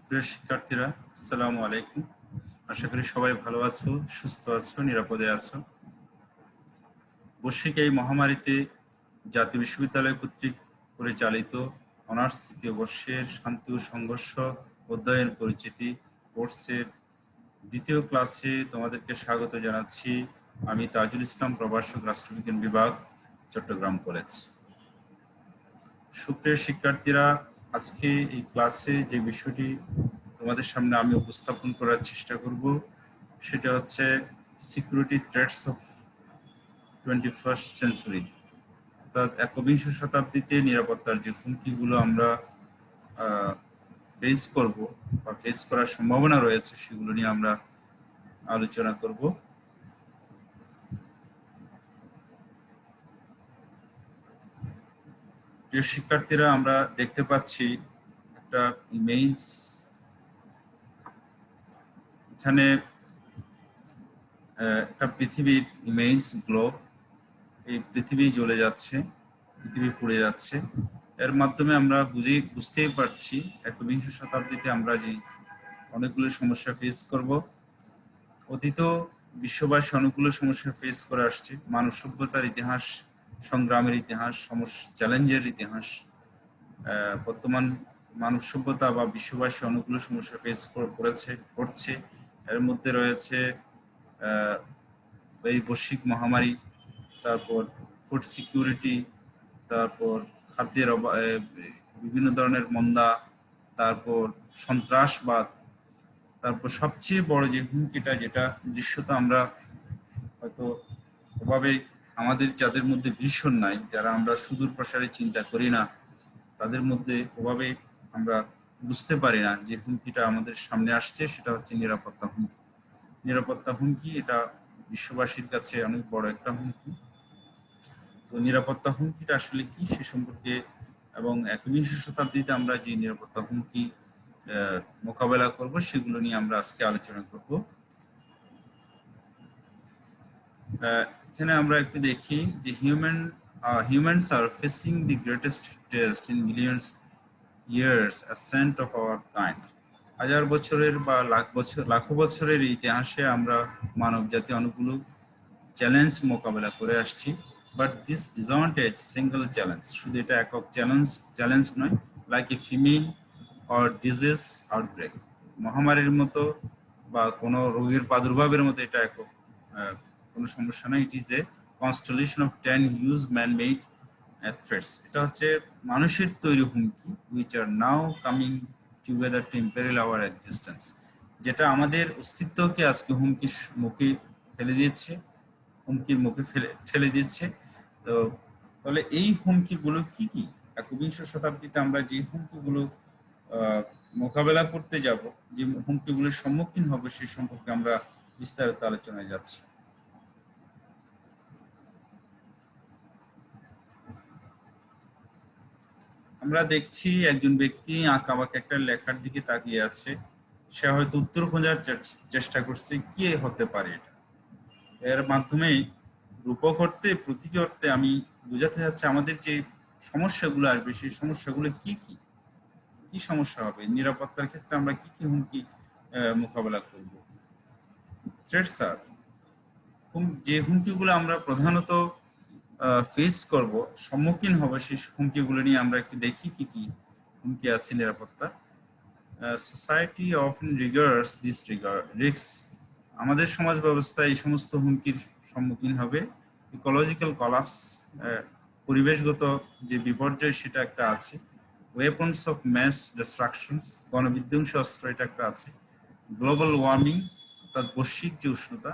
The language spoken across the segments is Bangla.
প্রিয় শিক্ষার্থীরা, আসসালামু আলাইকুম। আশা করি সবাই ভালো আছো, সুস্থ আছো, নিরাপদে আছো। বৈশ্বিক এই মহামারীতে জাতীয় বিশ্ববিদ্যালয় কর্তৃক পরিচালিত অনার্স তৃতীয় বর্ষের শান্তি ও সংঘর্ষ অধ্যয়ন পরিচিতি কোর্সের দ্বিতীয় ক্লাসে তোমাদেরকে স্বাগত জানাচ্ছি। আমি তাজুল ইসলাম, প্রভাষক, রাষ্ট্রবিজ্ঞান বিভাগ, চট্টগ্রাম কলেজ। সুপ্রিয় শিক্ষার্থীরা, আজকে এই ক্লাসে যে বিষয়টি তোমাদের সামনে আমি উপস্থাপন করার চেষ্টা করব সেটা হচ্ছে security threats of 21st century, অর্থাৎ একবিংশ শতাব্দীতে নিরাপত্তার যে হুমকিগুলো আমরা ফেস করব বা ফেস করার সম্ভাবনা রয়েছে সেগুলো নিয়ে আমরা আলোচনা করব। প্রিয় শিক্ষার্থীরা, আমরা দেখতে পাচ্ছি একটা ইমেজ। এখানে একটা পৃথিবীর ইমেজ, গ্লোব। এই পৃথিবী জ্বলে যাচ্ছে, পৃথিবী পুড়ে যাচ্ছে। এর মাধ্যমে আমরা বুঝতেই পারছি একবিংশ শতাব্দীতে আমরা যে অনেকগুলো সমস্যা ফেস করব। অতীত বিশ্ববাসী অনেকগুলো সমস্যা ফেস করে আসছে। মানব সভ্যতার ইতিহাস, সংগ্রামের ইতিহাস, চ্যালেঞ্জের ইতিহাস। বর্তমান মানব সভ্যতা বা বিশ্ববাসী অনেকগুলো সমস্যা ফেস করছে। এর মধ্যে রয়েছে এই বৈশ্বিক মহামারী, তারপর ফুড সিকিউরিটি, তারপর খাদ্যের বিভিন্ন ধরনের মন্দা, তারপর সন্ত্রাসবাদ, তারপর সবচেয়ে বড় যে হুমকিটা, যেটা দৃশ্যত আমরা হয়তো ওভাবে আমাদের যাদের মধ্যে ভীষণ নাই, যারা আমরা সুদূর প্রসারে চিন্তা করি না, তাদের মধ্যে ওভাবে আমরা বুঝতে পারি না যে হুমকিটা আমাদের সামনে আসছে, সেটা হচ্ছে নিরাপত্তা হুমকি। নিরাপত্তা হুমকি এটা বিশ্ববাসীর কাছে অনেক বড় একটা হুমকি। তো নিরাপত্তা হুমকিটা আসলে কি সে সম্পর্কে এবং একবিংশ শতাব্দীতে আমরা যে নিরাপত্তা হুমকি মোকাবেলা করব সেগুলো নিয়ে আমরা আজকে আলোচনা করব। এখানে আমরা একটু দেখি যে humans are facing the greatest test in millions years ascent of our kind. হাজার বছরের বা লাখো বছরের ইতিহাসে আমরা মানব জাতি অনেকগুলো চ্যালেঞ্জ মোকাবেলা করে আসছি। But this isn't a single challenge, শুধু এটা একক চ্যালেঞ্জ নয়। Like a female or disease outbreak, মহামারীর মতো বা কোনো রোগের প্রাদুর্ভাবের মতো এটা একক কোনো সমস্যা নয়। It is a constellation of 10 huge man made threats. এটা হচ্ছে মানুষের তৈরি হুমকি, which are now coming together to imperil our existence, যেটা আমাদের অস্তিত্বকে আজকে হুমকির মুখে ঠেলে দিচ্ছে। তো তাহলে এই হুমকিগুলো কি কি? একবিংশ শতাব্দীতে আমরা যে হুমকিগুলো মোকাবেলা করতে যাব, যে হুমকিগুলোর সম্মুখীন হব, সেই সম্পর্কে আমরা বিস্তারিত আলোচনায় যাচ্ছি। আমরা দেখছি একজন ব্যক্তি আঁকাবাঁকা একটা লেখার দিকে তাকিয়ে আছে। সে হয়তো উত্তর খোঁজার চেষ্টা করছে কি হতে পারে এটা। এর মাধ্যমে রূপক অর্থে, প্রতীকী অর্থে আমি বোঝাতে চাচ্ছি আমাদের যে সমস্যাগুলো আসবে সেই সমস্যাগুলো কি কি কি সমস্যা হবে, নিরাপত্তার ক্ষেত্রে আমরা কি কি হুমকি মোকাবেলা করব। থ্রেটস আর যে হুমকিগুলো আমরা প্রধানত ফেস করব, সম্মুখীন হব, সেই হুমকিগুলো নিয়ে আমরা একটু দেখি কি কি হুমকি আছে নিরাপত্তা। Society often regards this risk, আমাদের সমাজ ব্যবস্থা এই সমস্ত হুমকির সম্মুখীন হবে। ইকোলজিক্যাল কলাপস, পরিবেশগত যে বিপর্যয় সেটা একটা আছে। ওয়েপন্স অফ ম্যাস ডিস্ট্রাকশনস, গণবিধ্বংসী অস্ত্র এটা একটা আছে। গ্লোবাল ওয়ার্মিং, অর্থাৎ বৈশ্বিক যে উষ্ণতা,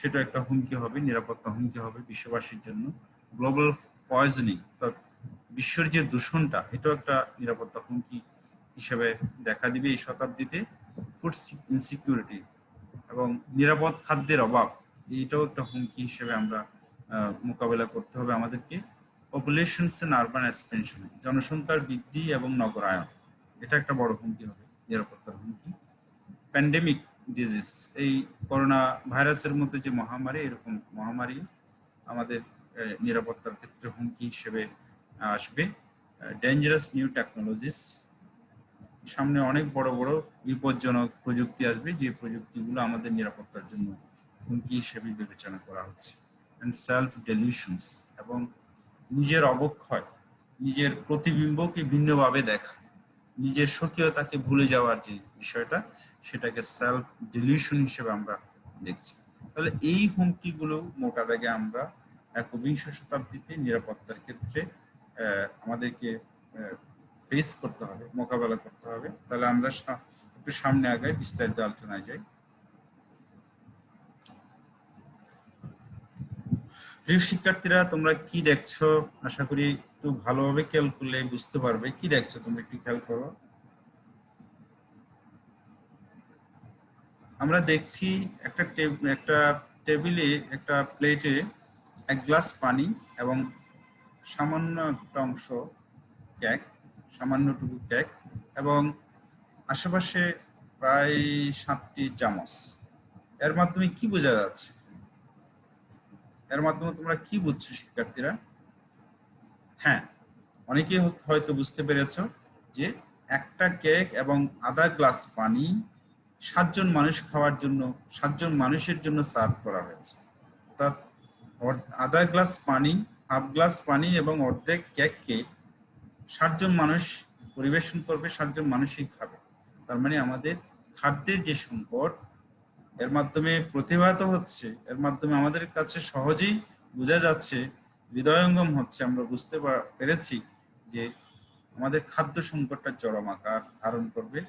সেটা একটা হুমকি হবে, নিরাপত্তা হুমকি হবে বিশ্ববাসীর জন্য। গ্লোবাল পয়জনিং, অর্থাৎ বিশ্বের যে দূষণটা, এটাও একটা নিরাপত্তা হুমকি হিসেবে দেখা দিবে এই শতাব্দীতে। ফুড ইনসিকিউরিটি এবং নিরাপদ খাদ্যের অভাব, এইটাও একটা হুমকি হিসেবে আমরা মোকাবেলা করতে হবে আমাদেরকে। পপুলেশনস এন্ড আরবান এক্সপেনশন, জনসংখ্যার বৃদ্ধি এবং নগরায়ন, এটা একটা বড় হুমকি হবে, নিরাপত্তার হুমকি। প্যান্ডেমিক ডিজিজ, এই করোনা ভাইরাসের মধ্যে যে মহামারী, এরকম মহামারী আমাদের নিরাপত্তার ক্ষেত্রে হুমকি হিসেবে আসবে। ডেঞ্জারাস নিউ টেকনোলজিস, সামনে অনেক বড় বড় বিপজ্জনক প্রযুক্তি আসবে, যে প্রযুক্তিগুলো আমাদের নিরাপত্তার জন্য হুমকি হিসেবে বিবেচনা করা হচ্ছে। অ্যান্ড সেলফ ডেলিউশনস, এবং নিজের অবক্ষয়, নিজের প্রতিবিম্বকে ভিন্নভাবে দেখা, নিজের স্বকীয়তাকে ভুলে যাওয়ার যে বিষয়টা, সেটাকে সেলফ ডিলিউশন হিসেবে আমরা দেখছি। তাহলে এই হুমকিগুলো মোটা দাগে আমরা একবিংশ শতাব্দীতে নিরাপত্তার ক্ষেত্রে আমাদেরকে ফেস করতে হবে, মোকাবেলা করতে হবে। তাহলে আমরা একটু সামনে আগাই, বিস্তারিত আলোচনায় যাই। প্রিয় শিক্ষার্থীরা, তোমরা কি দেখছো? আশা করি একটু ভালোভাবে খেয়াল করলে বুঝতে পারবে। কি দেখছো তোমরা, একটু খেয়াল করো। আমরা দেখছি একটা টেবিলে, একটা প্লেটে এক গ্লাস পানি এবং সামান্য একটা অংশ কেক, সামান্যটুকু কেক, এবং আশেপাশে প্রায় 7টি চামচ। এর মাধ্যমে কি বোঝা যাচ্ছে? এর মাধ্যমে তোমরা কি বুঝছো শিক্ষার্থীরা? হ্যাঁ, অনেকেই হয়তো বুঝতে পেরেছো যে একটা কেক এবং আধা গ্লাস পানি 7জন মানুষ খাওয়ার জন্য, 7জন মানুষের জন্য সার্ভ করা হয়েছে। অর্থাৎ আধা গ্লাস পানি, হাফ গ্লাস পানি এবং অর্ধেক কেককে 7জন মানুষ পরিবেশন করবে, 7জন মানুষই খাবে। তার মানে আমাদের খাদ্যের যে সংকট এর মাধ্যমে প্রতিভাত হচ্ছে, এর মাধ্যমে আমাদের কাছে সহজেই বোঝা যাচ্ছে, হৃদয়ঙ্গম হচ্ছে, আমরা বুঝতে পেরেছি যে আমাদের খাদ্য সংকটটা চরম আকার ধারণ করবে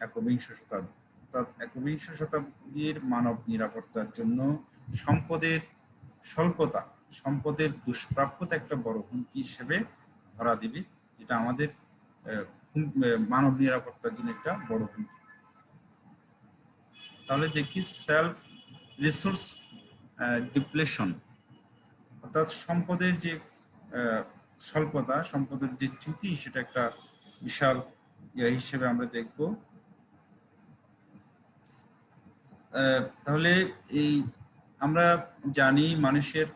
একবিংশ শতাব্দী। অর্থাৎ একবিংশ শতাব্দীর মানব নিরাপত্তার জন্য সম্পদের স্বল্পতা, সম্পদের দুষ্প্রাপ্যতা একটা বড় হুমকি হিসেবে ধরা দিবে, যেটা আমাদের মানব নিরাপত্তার জন্য একটা বড় হুমকি। তাহলে দেখি সেলফ রিসোর্স ডিপ্লেশন, অর্থাৎ সম্পদের যে স্বল্পতা, সম্পদের যে চ্যুতি, সেটা একটা বিশাল হিসেবে আমরা দেখব। তাহলে এই আমরা জানি মানুষের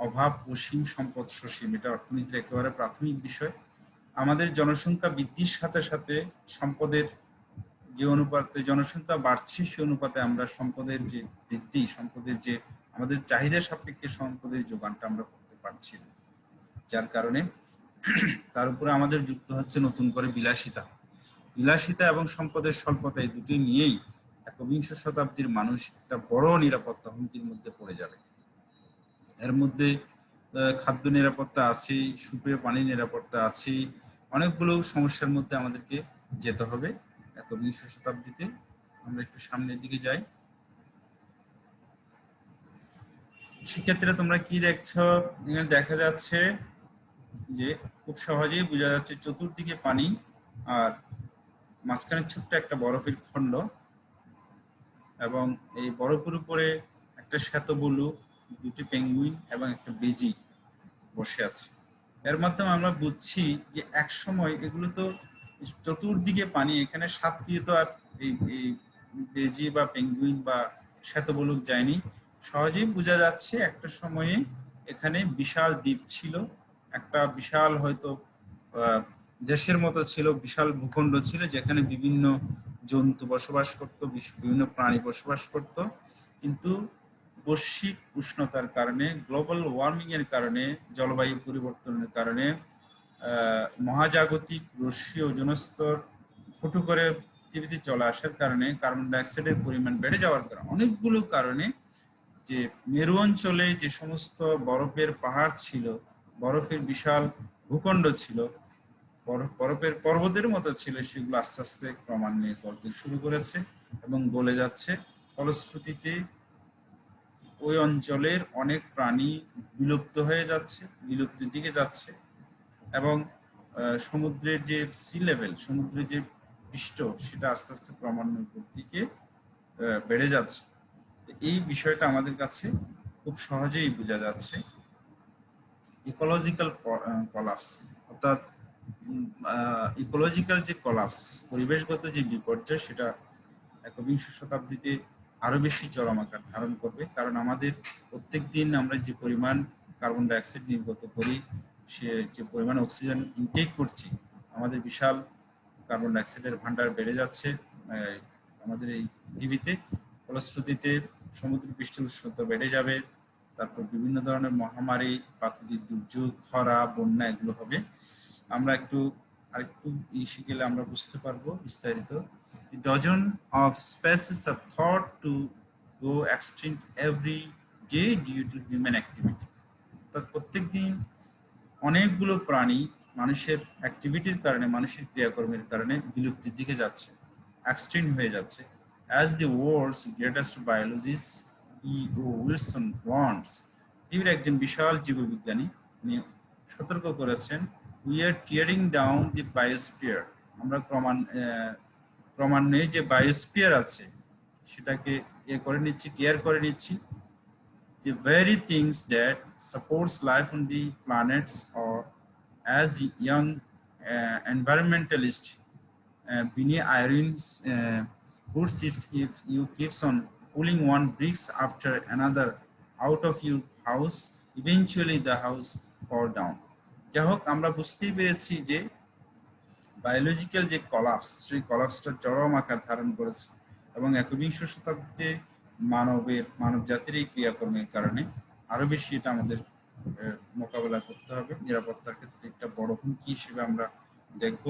অভাব অসীম, সম্পদ সসীম, এটা অর্থনীতির একেবারে প্রাথমিক বিষয়। আমাদের জনসংখ্যা বৃদ্ধির সাথে সাথে সম্পদের যে অনুপাতে জনসংখ্যা বাড়ছে, সে অনুপাতে আমরা সম্পদের যে বৃদ্ধি, সম্পদের যে আমাদের চাহিদা সাপেক্ষে সম্পদের যোগানটা আমরা করতে পারছি না, যার কারণে তার উপরে আমাদের যুক্ত হচ্ছে নতুন করে বিলাসিতা। বিলাসিতা এবং সম্পদের স্বল্পতা, এই দুটি নিয়েই একবিংশ শতাব্দীর মানুষ একটা বড় নিরাপত্তা হুমকির মধ্যে পড়ে যাবে। এর মধ্যে খাদ্য নিরাপত্তা আছে, সুপেয় পানি নিরাপত্তা আছে, অনেকগুলো সমস্যার মধ্যে আমাদেরকে যেতে হবে একবিংশ শতাব্দীতে। আমরা একটু সামনের দিকে যাই। শিক্ষার্থীরা, তোমরা কি দেখছো? এখানে দেখা যাচ্ছে যে খুব সহজেই বোঝা যাচ্ছে চতুর্দিকে পানি আর মাঝখানে ছোট্ট একটা বরফের খণ্ড, এবং এই বরফের উপরে একটা শ্বেতবলু, দুটি পেঙ্গুইন এবং একটা বেজি বসে আছে। এর মাধ্যমে আমরা বুঝছি যে এক সময় এগুলো তো চতুর্দিকে পানি, এখানে 7টি তো আর এই বেজি বা পেঙ্গুইন বা শ্বেতবলুক যায়নি। সহজেই বোঝা যাচ্ছে একটা সময়ে এখানে বিশাল দ্বীপ ছিল, একটা বিশাল হয়তো দেশের মতো ছিল, বিশাল ভূখণ্ড ছিল, যেখানে বিভিন্ন জন্তু বসবাস করত, বিভিন্ন প্রাণী বসবাস করত। কিন্তু বৈশ্বিক উষ্ণতার কারণে, গ্লোবাল ওয়ার্মিং এর কারণে, জলবায়ু পরিবর্তনের কারণে, মহাজাগতিক রশ্মি ওজোন স্তর ফুটো করে পৃথিবীতে চলে আসার কারণে, কার্বন ডাইঅক্সাইডের পরিমাণ বেড়ে যাওয়ার কারণে, অনেকগুলো কারণে যে মেরু অঞ্চলে যে সমস্ত বরফের পাহাড় ছিল, বরফের বিশাল ভূখণ্ড ছিল, বরফের পর্বতের মতো ছিল, সেগুলো আস্তে আস্তে ক্রমান্বয়ে গলতে শুরু করেছে এবং গলে যাচ্ছে। ফলশ্রুতিতে ওই অঞ্চলের অনেক প্রাণী বিলুপ্ত হয়ে যাচ্ছে, বিলুপ্তির দিকে যাচ্ছে, এবং সমুদ্রের যে সি লেভেল, সমুদ্রের যে পৃষ্ঠ, সেটা আস্তে আস্তে ক্রমান্বয়ে দিকে বেড়ে যাচ্ছে। এই বিষয়টা আমাদের কাছে খুব সহজেই বোঝা যাচ্ছে। ইকোলজিক্যাল কলাপস, অর্থাৎ ইকোলজিক্যাল যে কলাপস, পরিবেশগত যে বিপর্যয়, সেটা একবিংশ শতাব্দীতে আরো বেশি চরম আকার ধারণ করবে। কারণ আমাদের প্রত্যেক দিন আমরা যে পরিমাণ কার্বন ডাইঅক্সাইড নির্গত করি, সে যে পরিমাণ অক্সিজেন ইনটেক করছি, আমাদের বিশাল কার্বন ডাইঅক্সাইডের ভান্ডার বেড়ে যাচ্ছে আমাদের এই পৃথিবীতে। ফলশ্রুতিতে সমুদ্র পৃষ্ঠের উষ্ণতা বেড়ে যাবে, তারপর বিভিন্ন ধরনের মহামারী, প্রাকৃতিক দুর্যোগ, খরা, বন্যা এগুলো হবে। আমরা আরেকটু ইসে গেলে আমরা বুঝতে পারবো বিস্তারিত। The dozen of species are thought to go extinct every day due to human activity. প্রত্যেক দিন অনেকগুলো প্রাণী মানুষের অ্যাক্টিভিটির কারণে, মানুষের ক্রিয়াকর্মের কারণে বিলুপ্তির দিকে যাচ্ছে, এক্সটিংক্ট হয়ে যাচ্ছে। As the world's greatest biologist E.O. Wilson warns, পৃথিবীর একজন বিশাল জীববিজ্ঞানী উনি সতর্ক করেছেন, we are tearing down the biosphere. আমরা ক্রমান্বয়ে যে বায়োস্ফিয়ার আছে সেটাকে টিয়ার করে নিচ্ছি। The very things that supports life on the planets, or as young environmentalist Bini Irene puts it, if you keeps on pulling one bricks after another out of your house, eventually the house fall down. যাই হোক, আমরা বুঝতেই পেরেছি যে বায়োলজিক্যাল যে কলাপস, সেই কলাপসটা চরম আকার ধারণ করেছে এবং একবিংশ শতাব্দীতে মানব জাতির এই ক্রিয়াকর্মের কারণে আরো বেশি এটা আমাদের মোকাবেলা করতে হবে। নিরাপত্তার ক্ষেত্রে একটা বড় হুমকি হিসেবে আমরা দেখব।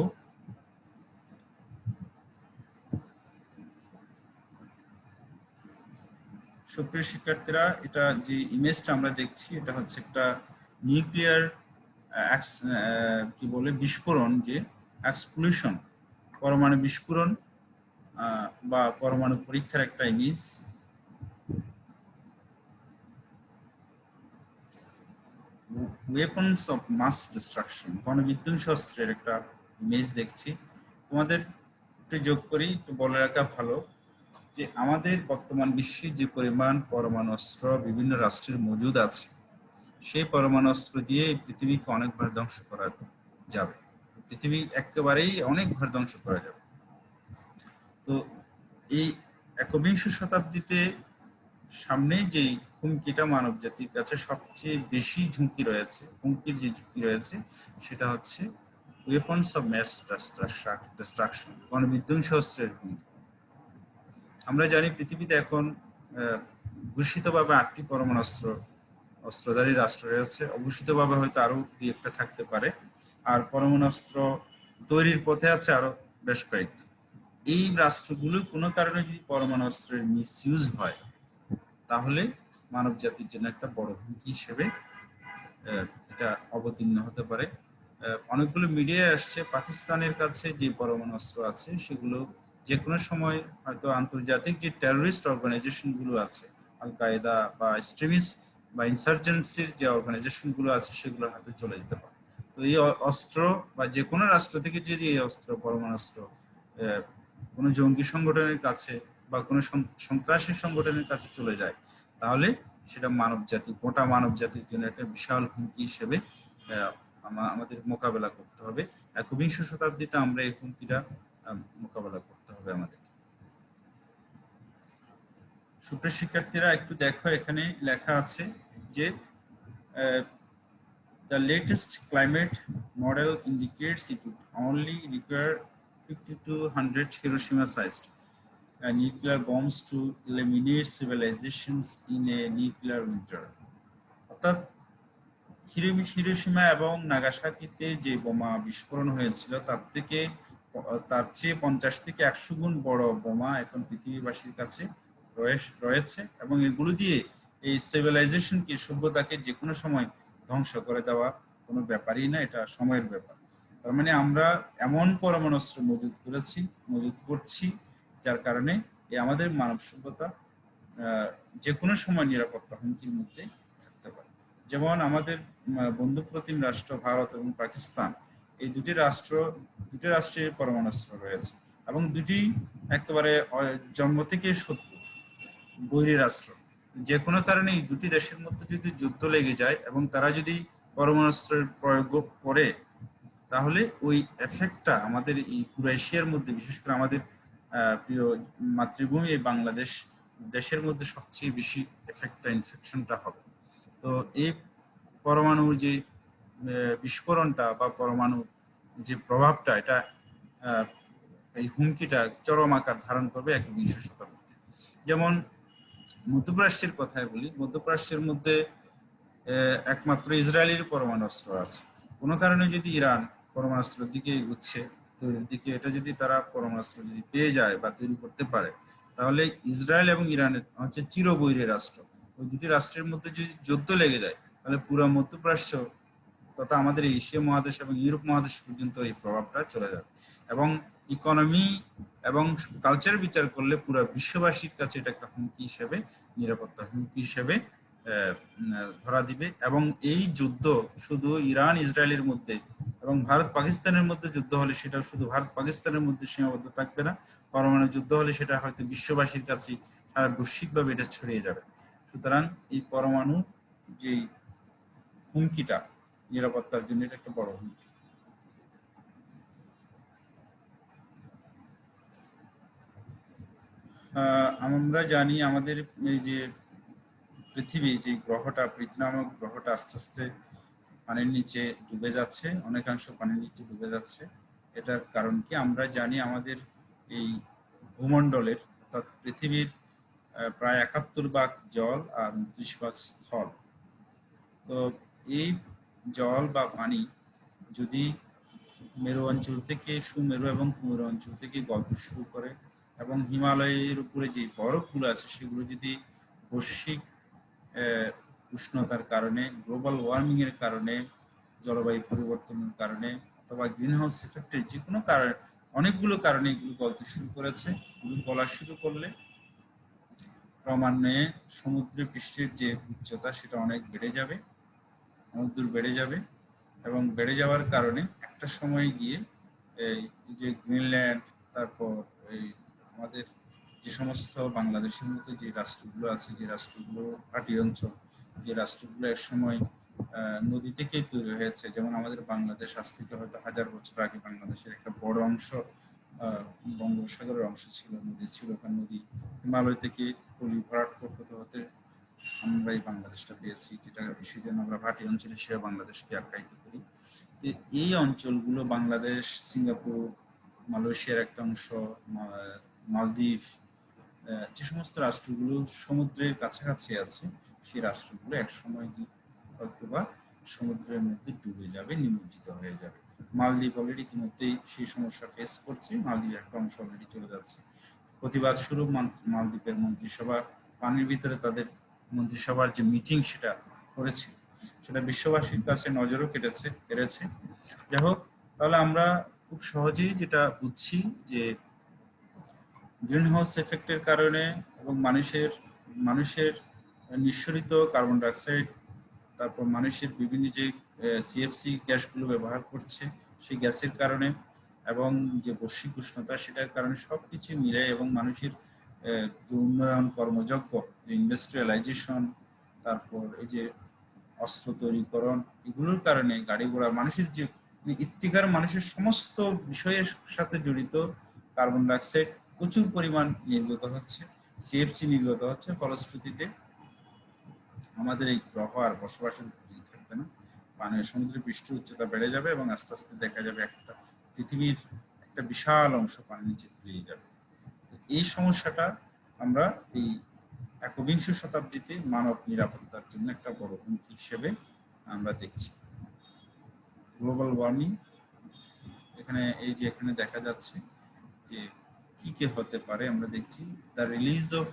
সুপ্রিয় শিক্ষার্থীরা, এটা যে ইমেজটা আমরা দেখছি এটা হচ্ছে একটা নিউক্লিয়ার বিস্ফোরণ, যে এক্সপ্লোশন, পরমাণু বিস্ফোরণ বা পরমাণু পরীক্ষার একটা image. Weapons of mass destruction, গণবিধ্বংসী অস্ত্রের একটা ইমেজ দেখছি। তোমাদের একটু যোগ করি, একটু বলে রাখা ভালো যে আমাদের বর্তমান বিশ্বে যে পরিমাণ পরমাণু অস্ত্র বিভিন্ন রাষ্ট্রের মজুদ আছে, সেই পরমাণু অস্ত্র দিয়ে পৃথিবীকে অনেকবার ধ্বংস করা যাবে। পৃথিবী একেবারেই অনেকবার ধ্বংস করা যাবে। তো এই একবিংশ শতাব্দীতে সামনে যে হুমকিটা মানব জাতির কাছে সবচেয়ে বেশি ঝুঁকি রয়েছে, হুমকির যে ঝুঁকি রয়েছে, সেটা হচ্ছে ওয়েপন্স অফ ম্যাস ডিস্ট্রাকশন, গণবিধ্বংসী অস্ত্রের হুমকি। আমরা জানি পৃথিবীতে এখন ঘোষিতভাবে 8টি পরমাণু অস্ত্রধারী রাষ্ট্র রয়েছে। অঘোষিতভাবে হয়তো আরো 2-1টা থাকতে পারে। আর পরমাণু অস্ত্র তৈরির পথে আছে আরো বেশ কয়েকটি। এই রাষ্ট্রগুলো কোনো কারণে যদি পরমাণু অস্ত্রের মিসইউজ হয়, তাহলে মানব জাতির জন্য একটা বড় হুমকি হিসেবে এটা অবতীর্ণ হতে পারে। অনেকগুলো মিডিয়ায় আসছে পাকিস্তানের কাছে যে পরমাণু অস্ত্র আছে সেগুলো যে কোনো সময় হয়তো আন্তর্জাতিক যে টেররিস্ট অর্গানাইজেশনগুলো আছে, আল কায়েদা বা এক্সট্রিমিস্ট বা ইনসার্জেন্সির যে অর্গানাইজেশনগুলো আছে সেগুলোর হাতে চলে যেতে পারে। তো এই অস্ত্র বা যে কোনো রাষ্ট্র থেকে যদি এই অস্ত্র, পরমাণু অস্ত্র কোনো জঙ্গি সংগঠনের কাছে বা কোনো সন্ত্রাসী সংগঠনের কাছে চলে যায়, তাহলে সেটা গোটা মানব জাতির জন্য একটা বিশাল হুমকি হিসেবে আমাদের মোকাবেলা করতে হবে। একবিংশ শতাব্দীতে আমরা এই হুমকিটা মোকাবেলা করতে হবে আমাদের। সুপ্রিয় শিক্ষার্থীরা, একটু দেখো, এখানে লেখা আছে যে the latest climate model indicates it would only require 50 to 100 Hiroshima-sized nuclear bombs to eliminate civilizations in a nuclear winter. অর্থাৎ হিরোশিমা এবং নাগাসাকিতে যে বোমা বিস্ফোরণ হয়েছিল তার চেয়ে 50 থেকে 100 গুণ বড় বোমা এখন পৃথিবীবাসীর কাছে রয়েছে এবং এগুলো দিয়ে এই সিভিলাইজেশনকে, সভ্যতাকে যে কোনো সময় ধ্বংস করে দেওয়া কোনো ব্যাপারই না, এটা সময়ের ব্যাপার। তার মানে আমরা এমন পরমাণু অস্ত্র মজুদ করছি যার কারণে আমাদের মানব সভ্যতা যে কোনো সময় নিরাপত্তা হুমকির মধ্যে থাকতে পারে। যেমন আমাদের বন্ধুপ্রতিম রাষ্ট্র ভারত এবং পাকিস্তান, এই দুটি রাষ্ট্রের পরমাণু অস্ত্র রয়েছে এবং দুটি একেবারে জন্ম থেকে শত্রু, বৈরী রাষ্ট্র। যে কোনো কারণে এই দুটি দেশের মধ্যে যদি যুদ্ধ লেগে যায় এবং তারা যদি পরমাণু অস্ত্রের প্রয়োগ করে, তাহলে ওই এফেক্টটা আমাদের এই পুরো এশিয়ার মধ্যে, বিশেষ করে আমাদের প্রিয় মাতৃভূমি এই বাংলাদেশ দেশের মধ্যে সবচেয়ে বেশি ইনফেকশনটা হবে। তো এই পরমাণুর যে বিস্ফোরণটা বা পরমাণু যে প্রভাবটা, এটা এই হুমকিটা চরম আকার ধারণ করবে 21 শতাব্দীতে। যেমন মধ্যপ্রাচ্যের কথাই বলি, মধ্যপ্রাচ্যের মধ্যে একমাত্র ইসরায়েলের পরমাণু অস্ত্র আছে। কোনো কারণে যদি ইরান পরমাণুর দিকে এগুচ্ছে, তৈরির দিকে, এটা যদি তারা পরমাণু যদি পেয়ে যায় বা তৈরি করতে পারে, তাহলে ইসরায়েল এবং ইরানের হচ্ছে চিরবৈরী রাষ্ট্র। ওই দুটি রাষ্ট্রের মধ্যে যদি যুদ্ধ লেগে যায়, তাহলে পুরো মধ্যপ্রাচ্য তথা আমাদের এশিয়া মহাদেশ এবং ইউরোপ মহাদেশ পর্যন্ত এই প্রভাবটা চলে যাবে। এবং ইকোনমি এবং কালচার বিচার করলে পুরো বিশ্ববাসীর কাছে এটা একটা হুমকি হিসেবে, নিরাপত্তা হুমকি হিসেবে ধরা দিবে। এবং এই যুদ্ধ শুধু ইরান ইসরায়েলের মধ্যে এবং ভারত পাকিস্তানের মধ্যে যুদ্ধ হলে সেটা শুধু ভারত পাকিস্তানের মধ্যে সীমাবদ্ধ থাকবে না, পরমাণু যুদ্ধ হলে সেটা হয়তো বিশ্ববাসীর কাছে সারা বৈশ্বিকভাবে এটা ছড়িয়ে যাবে। সুতরাং এই পরমাণু যে হুমকিটা নিরাপত্তার জন্য এটা একটা বড় হুমকি। আমরা জানি আমাদের এই যে পৃথিবী, যে গ্রহটা, পৃথিবী নামক গ্রহটা আস্তে আস্তে পানির নিচে ডুবে যাচ্ছে, অনেকাংশ পানির নিচে ডুবে যাচ্ছে। এটার কারণ কি? আমরা জানি আমাদের এই ভূমণ্ডলের অর্থাৎ পৃথিবীর প্রায় 71 ভাগ জল আর 29 ভাগ স্থল। তো এই জল বা পানি যদি মেরু অঞ্চল থেকে সুমেরু এবং কুমেরু অঞ্চল থেকে গলতে শুরু করে এবং হিমালয়ের উপরে যে বরফগুলো আছে সেগুলো যদি বৈশ্বিক উষ্ণতার কারণে, গ্লোবাল ওয়ার্মিং এর কারণে, জলবায়ু পরিবর্তনের কারণে অথবা গ্রিন হাউস ইফেক্টের যে কোনো কারণে, অনেকগুলো কারণে এগুলো গলতে শুরু করেছে। এগুলো গলা শুরু করলে ক্রমান্বয়ে সমুদ্র পৃষ্ঠের যে উচ্চতা সেটা অনেক বেড়ে যাবে, অনেক দূর বেড়ে যাবে। এবং বেড়ে যাওয়ার কারণে একটা সময় গিয়ে এই যে গ্রিনল্যান্ড, তারপর এই আমাদের যে সমস্ত বাংলাদেশের মতো যে রাষ্ট্রগুলো আছে, যে রাষ্ট্রগুলো ঘাটি অঞ্চল, যে রাষ্ট্রগুলো এক সময় নদী থেকেই তৈরি হয়েছে, যেমন আমাদের বাংলাদেশ আজ থেকে হয়তো 1000 বছর আগে বাংলাদেশের একটা বড় অংশ বঙ্গোপসাগরের অংশ ছিল, নদী ছিল। কারণ নদী হিমালয় থেকে পলি ভরাট হতে হতে আমরা এই বাংলাদেশটা পেয়েছি, যেটা সেই জন্য আমরা ভাটি অঞ্চল হিসেবে বাংলাদেশকে আখ্যায়িত করি। এই অঞ্চলগুলো বাংলাদেশ, সিঙ্গাপুর, মালয়েশিয়ার একটা অংশ, মালদ্বীপ, যে সমস্ত রাষ্ট্রগুলো সমুদ্রের কাছাকাছি আছে, সেই রাষ্ট্রগুলো একসময় হয়তোবা সমুদ্রের মধ্যে ডুবে যাবে, নিমজ্জিত হয়ে যাবে। মালদ্বীপ অলরেডি ইতিমধ্যেই সেই সমস্যা ফেস করছে, মালদ্বীপের একটা অংশ অলরেডি চলে যাচ্ছে। প্রতিবাদ স্বরূপ মালদ্বীপের মন্ত্রিসভা পানির ভিতরে তাদের মন্ত্রিসভার যে মিটিং সেটা করেছে, সেটা বিশ্ববাসীর কাছে নজরও কেড়েছে। যাই হোক, তাহলে আমরা খুব সহজেই যেটা বুঝছি যে গ্রিন হাউস এফেক্টের কারণে এবং মানুষের নিঃসরিত কার্বন ডাইঅক্সাইড, তারপর মানুষের বিভিন্ন যে সিএফসি গ্যাসগুলো ব্যবহার করছে সেই গ্যাসের কারণে, এবং যে বৈশ্বিক উষ্ণতা সেটার কারণে সবকিছু মিলে, এবং মানুষের যে উন্নয়ন কর্মযজ্ঞ, যে ইন্ডাস্ট্রিয়ালাইজেশন, তারপর এই যে অস্ত্র তৈরিকরণ, এগুলোর কারণে গাড়ি ঘোড়া, মানুষের যে ইত্তিকার মানুষের সমস্ত বিষয়ের সাথে জড়িত কার্বন ডাইঅক্সাইড প্রচুর পরিমাণ নির্গত হচ্ছে, সিএফসি নির্গত হচ্ছে। ফলশ্রুতিতে আমাদের এই গ্রহ আর বসবাসের উপযোগী থাকবে না, সমুদ্রের পৃষ্ঠের উচ্চতা বেড়ে যাবে এবং আস্তে আস্তে দেখা যাবে একটা পৃথিবীর একটা বিশাল অংশ পানির নিচে তলিয়ে যাবে। এই সমস্যাটা আমরা এই 21 শতাব্দীতে মানব নিরাপত্তার জন্য একটা বড় হুমকি হিসেবে আমরা দেখছি। গ্লোবাল ওয়ার্মিং, এখানে দেখা যাচ্ছে যে কি কি হতে পারে। আমরা দেখছি the release of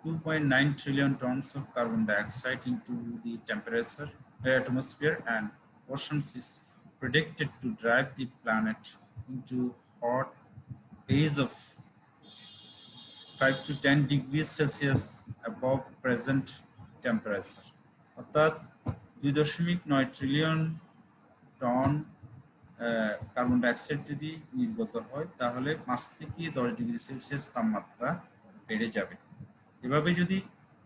2.9 trillion tons of carbon dioxide into the atmosphere and oceans is predicted to drive the planet into hot days of 5 to 10 degrees Celsius above present temperature. অর্থাৎ 2.9 ট্রিলিয়ন টন কার্বন ডাইঅক্সাইড যদি নির্গত হয়, তাহলে 5 থেকে 10 ডিগ্রি সেলসিয়াস তাপমাত্রা বেড়ে যাবে। এভাবে যদি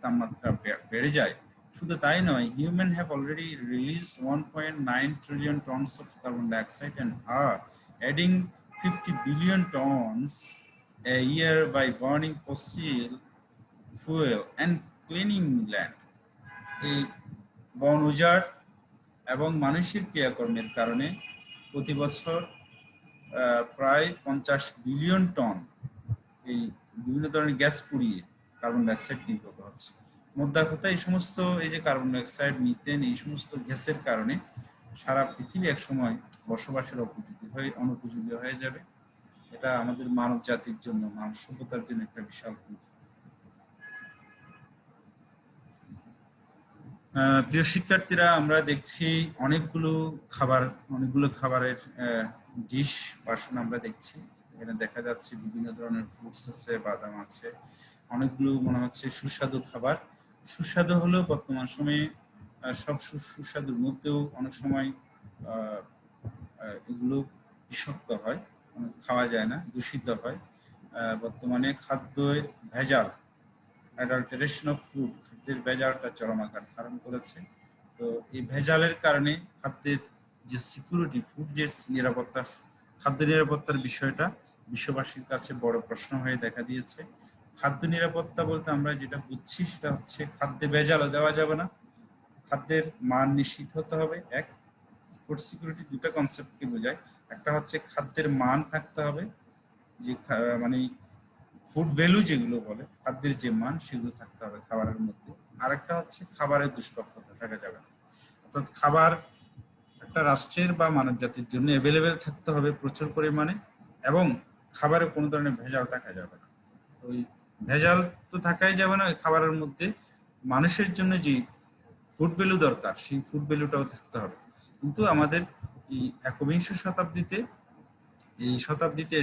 তাপমাত্রা বেড়ে যায়, শুধু তাই নয়, human have already released 1.9 trillion tons of carbon dioxide and are adding 50 billion tons a year by burning fossil fuel and cleaning land. এই বন উজাড় এবং মানুষের ক্রিয়াকর্মের কারণে প্রতি বছর প্রায় 50 বিলিয়ন টন এই বিভিন্ন ধরনের গ্যাস পুড়িয়ে কার্বন ডাইঅক্সাইড নির্গত হচ্ছে। মোদ্দা কথা, এই সমস্ত এই যে কার্বন ডাইঅক্সাইড, মিথেন, এই সমস্ত গ্যাসের কারণে সারা পৃথিবী এক সময় বসবাসের অনুপযোগী হয়ে যাবে। এটা আমাদের মানব জাতির জন্য, মানব সভ্যতার জন্য একটা বিশাল হুমকি। প্রিয় শিক্ষার্থীরা, আমরা দেখছি অনেকগুলো খাবারের ডিশ ভার্সন আমরা দেখছি। এখানে দেখা যাচ্ছে বিভিন্ন ধরনের ফ্রুটস আছে, বাদাম আছে, অনেকগুলো মনে হচ্ছে সুস্বাদু খাবার। সুস্বাদু হলেও বর্তমান সময়ে সব সুস্বাদুর মধ্যেও অনেক সময় এগুলো বিষাক্ত হয়, খাওয়া যায় না, দূষিত হয়। বর্তমানে খাদ্য ভেজাল, অ্যাডাল্টারেশন অফ ফুড, খাদ্যের ভেজালটা চরম আকার ধারণ করেছে। তো এই ভেজালের কারণে খাদ্যের যে সিকিউরিটি, ফুড যে নিরাপত্তা, খাদ্য নিরাপত্তার বিষয়টা বিশ্ববাসীর কাছে বড় প্রশ্ন হয়ে দেখা দিয়েছে। খাদ্য নিরাপত্তা বলতে আমরা যেটা বুঝছি সেটা হচ্ছে খাদ্যে ভেজালও দেওয়া যাবে না, খাদ্যের মান নিশ্চিত হতে হবে। এক, ফুড সিকিউরিটি দুটো কনসেপ্টকে বোঝায়। একটা হচ্ছে খাদ্যের মান থাকতে হবে, যে মানে ফুড ভ্যালু যেগুলো বলে, খাদ্যের যে মান সেগুলো থাকতে হবে খাবারের মধ্যে। আরেকটা হচ্ছে খাবারের দুষ্প্রাপ্যতা থাকা যাবে না। অর্থাৎ খাবার একটা রাষ্ট্রের বা মানব জাতির জন্য অ্যাভেলেবেল থাকতে হবে প্রচুর পরিমাণে, এবং খাবারে কোনো ধরনের ভেজাল থাকা যাবে না। ওই ভেজাল তো থাকাই যাবে না, ওই খাবারের মধ্যে মানুষের জন্য যে ফুড ভ্যালু দরকার সেই ফুড ভ্যালুটাও থাকতে হবে। কিন্তু আমাদের এই একবিংশ শতাব্দীতে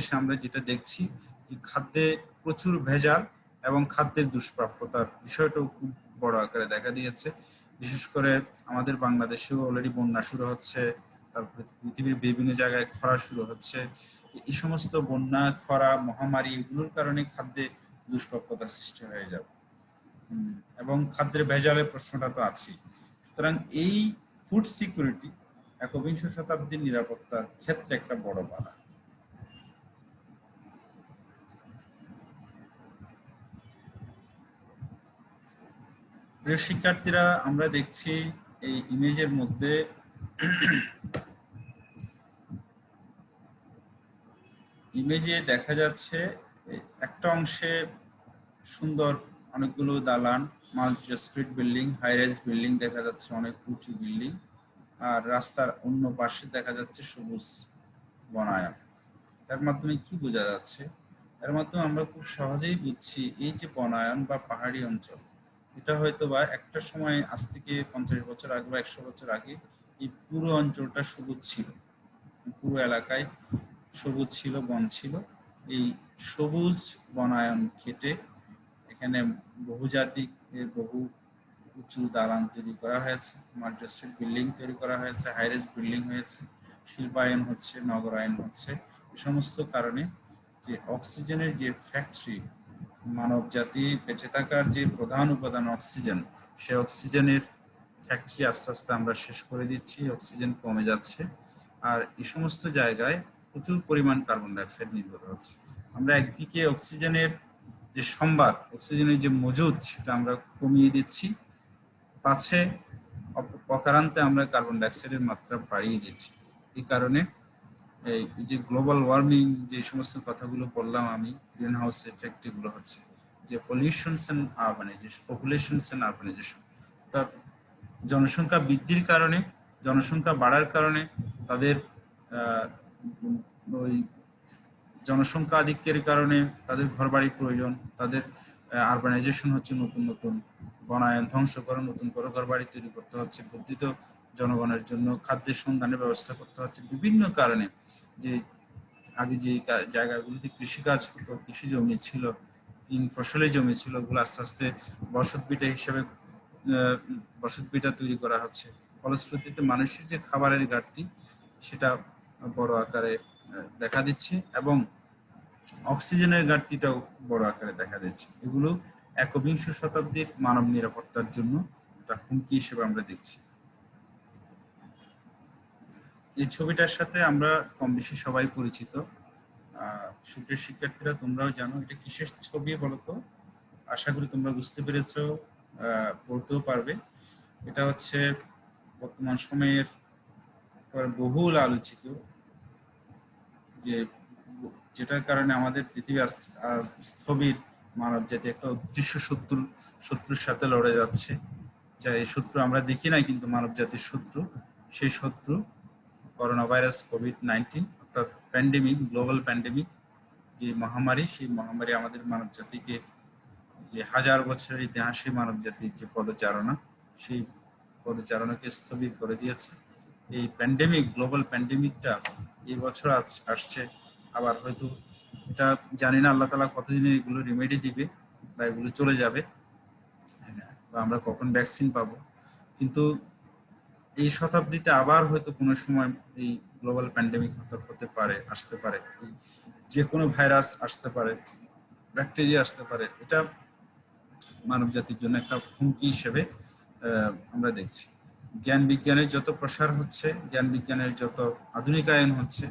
এসে আমরা যেটা দেখছি যে খাদ্যে প্রচুর ভেজাল এবং খাদ্যের দুষ্প্রাপ্যতার বিষয়টাও খুব বড় আকারে দেখা দিয়েছে। বিশেষ করে আমাদের বাংলাদেশেও অলরেডি বন্যা শুরু হচ্ছে, তারপরে পৃথিবীর বিভিন্ন জায়গায় খরা শুরু হচ্ছে। এই সমস্ত বন্যা, খরা, মহামারী এগুলোর কারণে খাদ্যে দুষ্প্রাপ্যতা সৃষ্টি হয়ে যাবে, এবং খাদ্যের ভেজালের প্রশ্নটা তো আছেই। সুতরাং এই ফুড সিকিউরিটি একবিংশ শতাব্দীর নিরাপত্তার ক্ষেত্রে একটা বড় বাধা। প্রিয় শিক্ষার্থীরা, আমরা দেখছি এই ইমেজের মধ্যে দেখা যাচ্ছে একটা অংশে সুন্দর অনেকগুলো দালান, multi street building, high rise building দেখা যাচ্ছে, অনেক উঁচু বিল্ডিং। আর রাস্তার অন্য পাশে দেখা যাচ্ছে সবুজ বনায়ন। এর মাধ্যমে কি বোঝা যাচ্ছে? এর মাধ্যমে আমরা খুব সহজেই বুঝছি এই যে বনায়ন বা পাহাড়ি অঞ্চল, এটা হয়তো বা একটা সময়, আজ থেকে 50 বছর আগে বা 100 বছর আগে এই পুরো অঞ্চলটা সবুজ ছিল, পুরো এলাকায় সবুজ ছিল, বন ছিল। এই সবুজ বনায়ন কেটে এখানে বহুজাতিক, বহু উঁচু দালান তৈরি করা হয়েছে, মাল্টি স্ট্রিট বিল্ডিং তৈরি করা হয়েছে, হাইরাইজ বিল্ডিং হয়েছে, শিল্পায়ন হচ্ছে, নগরায়ন হচ্ছে। এই সমস্ত কারণে যে অক্সিজেনের যে ফ্যাক্টরি, মানব জাতি বেঁচে থাকার যে প্রধান উপাদান অক্সিজেন, সে অক্সিজেনের ফ্যাক্টরি আস্তে আস্তে আমরা শেষ করে দিচ্ছি, অক্সিজেন কমে যাচ্ছে। আর এই সমস্ত জায়গায় প্রচুর পরিমাণ কার্বন ডাইঅক্সাইড নির্গত হচ্ছে। আমরা একদিকে অক্সিজেনের যে সম্ভার, অক্সিজেনের যে মজুদ, সেটা আমরা কমিয়ে দিচ্ছি, পাছে অকারান্তে আমরা কার্বন ডাইঅক্সাইডের মাত্রা বাড়িয়ে দিচ্ছি। এই কারণে এই যে গ্লোবাল ওয়ার্মিং, যে সমস্ত কথাগুলো বললাম আমি, গ্রিন হাউস এফেক্ট, এগুলো হচ্ছে যে pollutions and urbanisation, populations and urbanisation. অর্থাৎ জনসংখ্যা বৃদ্ধির কারণে, জনসংখ্যা বাড়ার কারণে তাদের ওই জনসংখ্যা আধিক্যের কারণে তাদের ঘরবাড়ির প্রয়োজন, তাদের আরবানাইজেশন হচ্ছে, নতুন নতুন বনায়ন ধ্বংস করে নতুন করে ঘরবাড়ি তৈরি করতে হচ্ছে, বর্ধিত জনগণের জন্য খাদ্যের সন্ধানের ব্যবস্থা করতে হচ্ছে। বিভিন্ন কারণে যে আগে যে জায়গাগুলিতে কৃষিকাজ হতো, কৃষি জমি ছিল, 3 ফসলের জমি ছিল, ওগুলো আস্তে আস্তে বসতভিটা হিসেবে বসতভিটা তৈরি করা হচ্ছে। ফলশ্রুতিতে মানুষের যে খাবারের ঘাটতি, সেটা বড় আকারে দেখা দিচ্ছে, এবং অক্সিজেনের ঘাটতিটাও বড় আকারে দেখা দিচ্ছে। এগুলো একবিংশ শতাব্দীর মানব নিরাপত্তার জন্য একটা হুমকি হিসেবে আমরা দেখছি। এই ছবিটার সাথে আমরা কম বেশি সবাই পরিচিত। সুপ্রিয় শিক্ষার্থীরা, তোমরাও জানো এটা কিসের ছবি বলতো? আশা করি তোমরা বুঝতে পেরেছো, বলতেও পারবে। এটা হচ্ছে বর্তমান সময়ের বহুল আলোচিত যে যেটার কারণে আমাদের পৃথিবী স্থবির, মানব জাতি একটা অদৃশ্য শত্রুর সাথে লড়ে যাচ্ছে। যা এই শত্রু আমরা দেখি নাই, কিন্তু মানব জাতির শত্রু, সেই শত্রু করোনা ভাইরাস কোভিড-19, অর্থাৎ প্যান্ডেমিক, গ্লোবাল প্যান্ডেমিক যে মহামারী, সেই মহামারী আমাদের মানব জাতিকে, যে হাজার বছরের ইতিহাসে মানব জাতির যে পদচারণা, সেই পদচারণাকে স্থবির করে দিয়েছে। এই প্যান্ডেমিক, গ্লোবাল প্যান্ডেমিকটা এই বছর আসছে, আবার হয়তো এটা জানি না আল্লাহ তাআলা কতদিনে এগুলো রিমেডি দিবে বা এগুলো চলে যাবে, বা আমরা কখন ভ্যাকসিন পাবো। কিন্তু এই শতাব্দীতে আবার হয়তো কোনো সময় এই গ্লোবাল প্যান্ডেমিক হতে পারে, আসতে পারে, যে কোনো ভাইরাস আসতে পারে, ব্যাকটেরিয়া আসতে পারে। এটা মানব জাতির জন্য একটা হুমকি হিসেবে আমরা দেখছি। জ্ঞান বিজ্ঞানের যত প্রসার হচ্ছে, জ্ঞান বিজ্ঞানের যত আধুনিকায়ন হচ্ছে,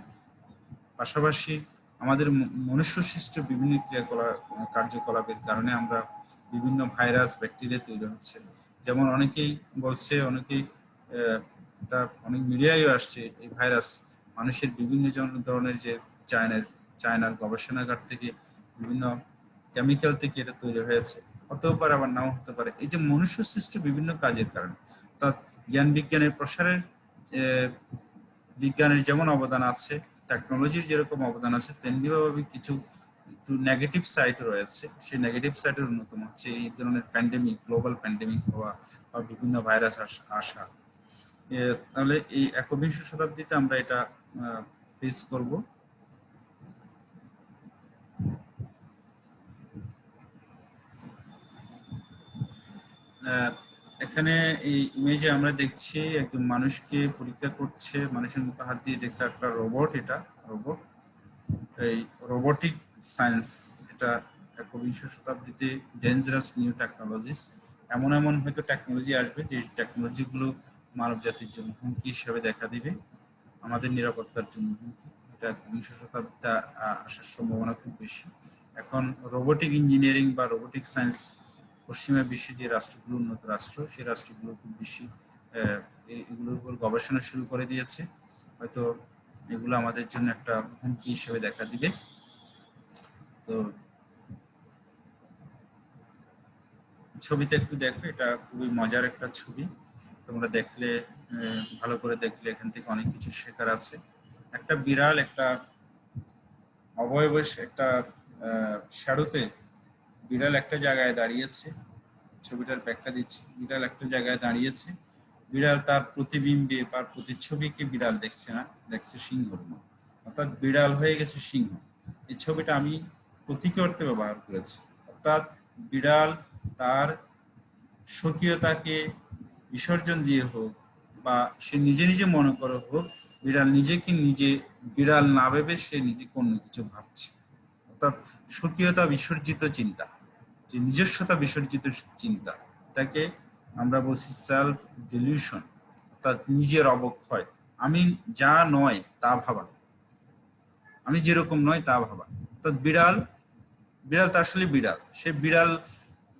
পাশাপাশি আমাদের মনুষ্য সৃষ্ট বিভিন্ন কার্যকলাপের কারণে আমরা বিভিন্ন ভাইরাস, ব্যাকটেরিয়া তৈরি হচ্ছে। যেমন অনেকেই বলছে, অনেকেই অনেক মিডিয়ায় আসছে, এই ভাইরাস মানুষের বিভিন্ন ধরনের যে চায়নার গবেষণাগার থেকে বিভিন্ন কেমিক্যাল থেকে এটা তৈরি হয়েছে, হতেও পারে আবার নাও হতে পারে। এই যে মনুষ্য সৃষ্ট বিভিন্ন কাজের কারণে, অর্থাৎ জ্ঞান বিজ্ঞানের প্রসারের বিজ্ঞানের যেমন অবদান আছে, টেকনোলজির যেরকম অবদান আছে, তেমনিভাবে কিছু নেগেটিভ সাইড রয়েছে। সেই নেগেটিভ সাইডের অন্যতম হচ্ছে এই ধরনের প্যান্ডেমিক, গ্লোবাল প্যান্ডেমিক হওয়া বা বিভিন্ন ভাইরাস আসা। তাহলে এই একবিংশ শতাব্দীতে আমরা এটা ফেস করব। এখানে এই ইমেজে আমরা দেখছি একজন মানুষকে পরীক্ষা করছে, মানুষের মুখে হাত দিয়ে দেখছে একটা রোবট। এটা রোবট, এই রোবোটিক সায়েন্স, এটা একবিংশ শতাব্দীতে ডেঞ্জারাস নিউ টেকনোলজিস, এমন হয়তো টেকনোলজি আসবে যে টেকনোলজিগুলো মানব জাতির জন্য হুমকি হিসেবে দেখা দিবে, আমাদের নিরাপত্তার জন্য হুমকি। এটা একবিংশ শতাব্দীতে আসার সম্ভাবনা খুব বেশি। এখন রোবোটিক ইঞ্জিনিয়ারিং বা রোবোটিক সায়েন্স পশ্চিমা বিশ্বে যে রাষ্ট্রগুলো উন্নত রাষ্ট্র, সেই রাষ্ট্রগুলো খুব বেশি এগুলোর উপর গবেষণা শুরু করে দিয়েছে। হয়তো এগুলো আমাদের জন্য একটা হুমকি হিসেবে দেখা দিবে। তো ছবিতে একটু দেখো, এটা খুবই মজার একটা ছবি। তোমরা দেখলে, ভালো করে দেখলে এখান থেকে অনেক কিছু শেখার আছে। একটা বিড়াল একটা অবয়বশ একটা শ্যাডোতে বিড়াল একটা জায়গায় দাঁড়িয়েছে। ছবিটার ব্যাখ্যা দিচ্ছি। বিড়াল একটা জায়গায় দাঁড়িয়েছে, বিড়াল তার প্রতিবিম্বে বা প্রতিচ্ছবিকে বিড়াল দেখছে না, দেখছে সিংহর মতো, অর্থাৎ বিড়াল হয়ে গেছে সিংহ। এই ছবিটা আমি প্রতীকী অর্থে ব্যবহার করেছি, অর্থাৎ বিড়াল তার স্বকীয়তাকে বিসর্জন দিয়ে হোক বা সে নিজে নিজে মনে করে হোক, বিড়াল নিজেকে নিজে বিড়াল না ভেবে সে নিজেকে অন্য কিছু ভাবছে। অর্থাৎ স্বকীয়তা বিসর্জিত চিন্তা, যে নিজস্বতা বিসর্জিত চিন্তা, এটাকে আমরা বলছি সেলফ ডিলিউশন, অর্থাৎ নিজের অবক্ষয়। আমি যা নয় তা ভাবা, আমি যেরকম নয় তা ভাবা। অর্থাৎ বিড়াল তো আসলে বিড়াল, সে বিড়াল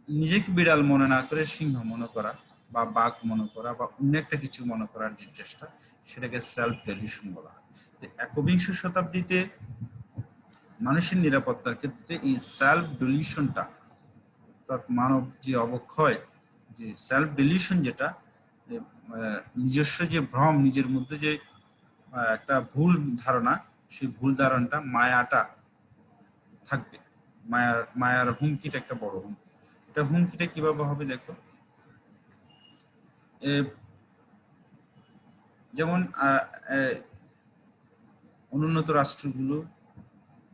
নিজেকে বিড়াল মনে না করে সিংহ মনে করা বা বাঘ মনে করা বা অন্য একটা কিছু মনে করার যে চেষ্টা, সেটাকে সেলফ ডিলিউশন বলা হয়। একবিংশ শতাব্দীতে মানুষের নিরাপত্তার ক্ষেত্রে এই সেলফ ডিলিউশনটা, অর্থাৎ মানব যে অবক্ষয়, যে সেলফ ডিলিউশন, যেটা নিজস্ব যে ভ্রম, নিজের মধ্যে যে একটা ভুল ধারণা, সেই ভুল ধারণাটা, মায়াটা থাকবে। মায়ার হুমকিটা একটা বড় হুমকি। এটা হুমকিটা কিভাবে হবে দেখো, যেমন অনুন্নত রাষ্ট্রগুলো,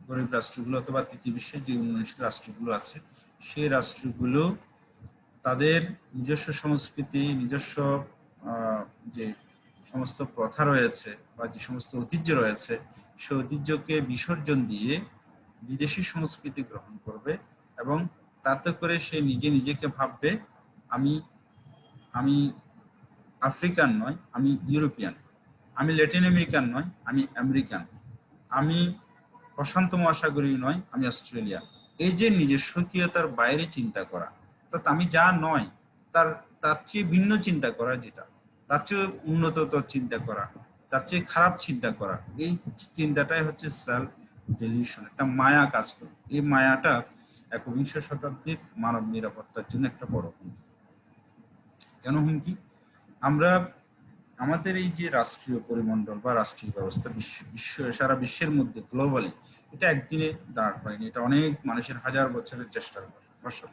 গরিব রাষ্ট্রগুলো অথবা তৃতীয় বিশ্বের যে উন্নয়নশীল রাষ্ট্রগুলো আছে, সেই রাষ্ট্রগুলো তাদের নিজস্ব সংস্কৃতি, নিজস্ব যে সমস্ত প্রথা রয়েছে বা যে সমস্ত ঐতিহ্য রয়েছে, সে ঐতিহ্যকে বিসর্জন দিয়ে বিদেশি সংস্কৃতি গ্রহণ করবে এবং তাতে করে সে নিজেকে ভাববে, আমি আমি আফ্রিকান নয়, আমি ইউরোপিয়ান, আমি ল্যাটিন আমেরিকান নয়, আমি আমেরিকান, আমি প্রশান্ত মহাসাগরীয় নয়, আমি অস্ট্রেলিয়ান। এই যে নিজের স্বকীয়তার বাইরে চিন্তা করা, অর্থাৎ আমি যা নয় তার চেয়ে ভিন্ন চিন্তা করা, যেটা তার চেয়ে উন্নততর চিন্তা করা, তার চেয়ে খারাপ চিন্তা করা, এই চিন্তাটাই হচ্ছে সেলফ ডেলিউশন, একটা মায়া কাজ করে। এই মায়াটা একবিংশ শতাব্দীর মানব নিরাপত্তার জন্য একটা বড় হুমকি। কেন হুমকি? আমরা আমাদের এই যে রাষ্ট্রীয় পরিমণ্ডল বা রাষ্ট্রীয় ব্যবস্থা বিশ্ব সারা বিশ্বের মধ্যে গ্লোবালি, এটা একদিনে দাঁড় হয়নি, এটা অনেক মানুষের হাজার বছরের চেষ্টার ফসল।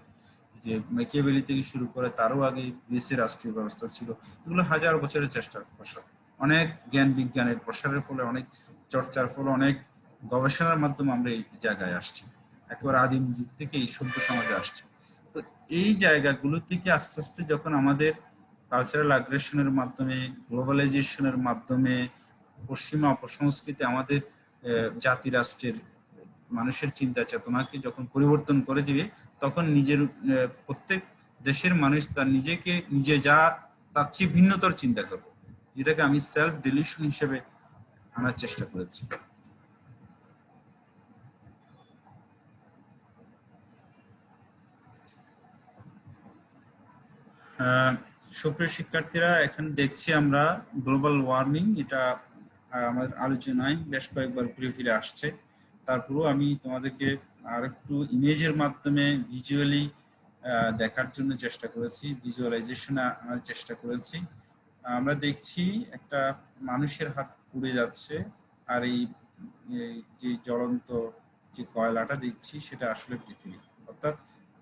যে মেকিয়াভেলি থেকে শুরু করে তারও আগে গ্রিসের রাষ্ট্রীয় ব্যবস্থা ছিল, এগুলো হাজার বছরের চেষ্টার ফসল। অনেক জ্ঞান বিজ্ঞানের প্রসারের ফলে, অনেক চর্চার ফলে, অনেক গবেষণার মাধ্যমে আমরা এই জায়গায় আসছি, একেবারে আদিম যুগ থেকে এই সভ্য সমাজে আসছি। তো এই জায়গাগুলো থেকে আস্তে আস্তে যখন আমাদের কালচারাল আগ্রেশনের মাধ্যমে, গ্লোবালাইজেশনের মাধ্যমে, পশ্চিমা অপসংস্কৃতি আমাদের জাতি রাষ্ট্রের মানুষের চিন্তা চেতনাকে যখন পরিবর্তন করে দিবে, তখন নিজের প্রত্যেক দেশের মানুষ তার নিজেকে নিজে যা তার চেয়ে ভিন্নতর চিন্তা করবে, যেটাকে আমি সেলফ ডিলিউশন হিসেবে আনার চেষ্টা করেছি। সুপ্রিয় শিক্ষার্থীরা, এখন দেখছি আমরা গ্লোবাল ওয়ার্মিং, এটা আমার আলোচনায় বেশ কয়েকবার ঘুরে ফিরে আসছে। তারপরেও আমি তোমাদেরকে আর একটু ইমেজের মাধ্যমে ভিজুয়ালি দেখার জন্য চেষ্টা করেছি, ভিজুয়ালাইজেশন আনার চেষ্টা করেছি। আমরা দেখছি একটা মানুষের হাত পুড়ে যাচ্ছে, আর এই যে জ্বলন্ত যে কয়লাটা দেখছি সেটা আসলে পৃথিবী। অর্থাৎ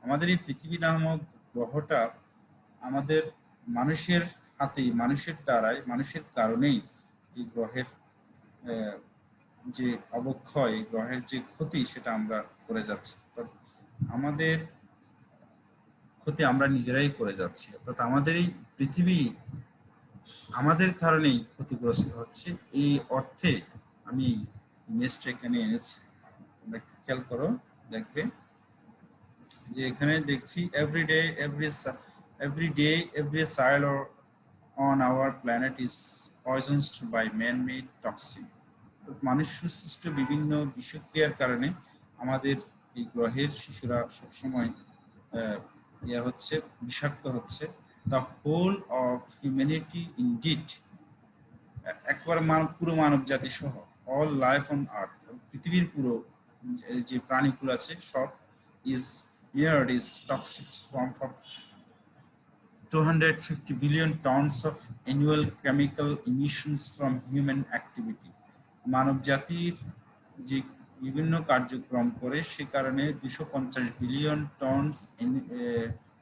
আমাদের এই পৃথিবী নামক গ্রহটা আমাদের মানুষের হাতেই, মানুষের দ্বারাই, মানুষের কারণেই এই গ্রহের যে অবক্ষয়, এই গ্রহের যে ক্ষতি, সেটা আমরা করে যাচ্ছি। আমাদের ক্ষতি আমরা নিজেরাই করে যাচ্ছি। অর্থাৎ আমাদের এই পৃথিবী আমাদের কারণেই ক্ষতিগ্রস্ত হচ্ছে। এই অর্থে আমি ইমেজটা এখানে এনেছি, তোমরা খেয়াল করো, দেখবে যে এখানে দেখছি every day every cell on our planet is poisoned by man-made toxin. তো মানুষ সৃষ্ট বিভিন্ন বিষক্রিয়ার কারণে আমাদের এই গ্রহের শিশুরা সবসময় হচ্ছে, বিষাক্ত হচ্ছে। The whole of humanity indeed, একবার পুরো মানব জাতি সহ, অল লাইফ অন আর্থ, পৃথিবীর পুরো যে প্রাণীগুলো আছে সব, is mirrored is toxic swamp of 250 billion tons of annual chemical emissions from human activity. মানব জাতির যে বিভিন্ন কার্যক্রম করে সে কারণে 250 বিলিয়ন টনস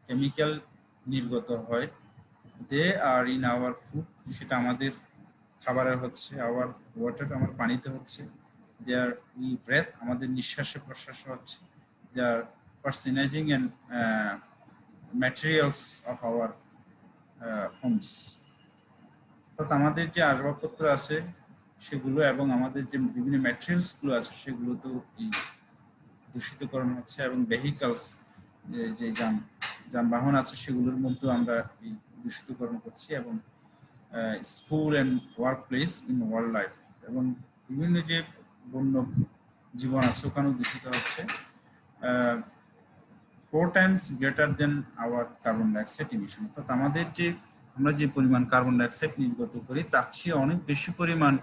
কেমিক্যাল নির্গত হয়। দে আর ইন আওয়ার ফুড, সেটা আমাদের খাবারের হচ্ছে, আওয়ার ওয়াটার, আমার পানিতে হচ্ছে, দেয়ার উই ব্রেথ, আমাদের নিঃশ্বাসে প্রশ্বাসে হচ্ছে, their personalising and materials of our homes. অর্থাৎ আমাদের যে আসবাবপত্র আছে সেগুলো এবং আমাদের যে বিভিন্ন ম্যাটেরিয়ালসগুলো আছে সেগুলো তো এই দূষিতকরণ হচ্ছে, এবং ভেহিকলস, যে যানবাহন আছে সেগুলোর মধ্যেও আমরা এই দূষিতকরণ করছি, এবং school and work place in wild life, এবং বিভিন্ন যে বন্য জীবন আছে ওখানেও দূষিত হচ্ছে। 4 times greater than our carbon dioxide emission। অর্থাৎ আমাদের যে আমরা যে পরিমাণ কার্বন ডাইঅক্সাইড নির্গত করি তার চেয়ে অনেক বেশি পরিমাণ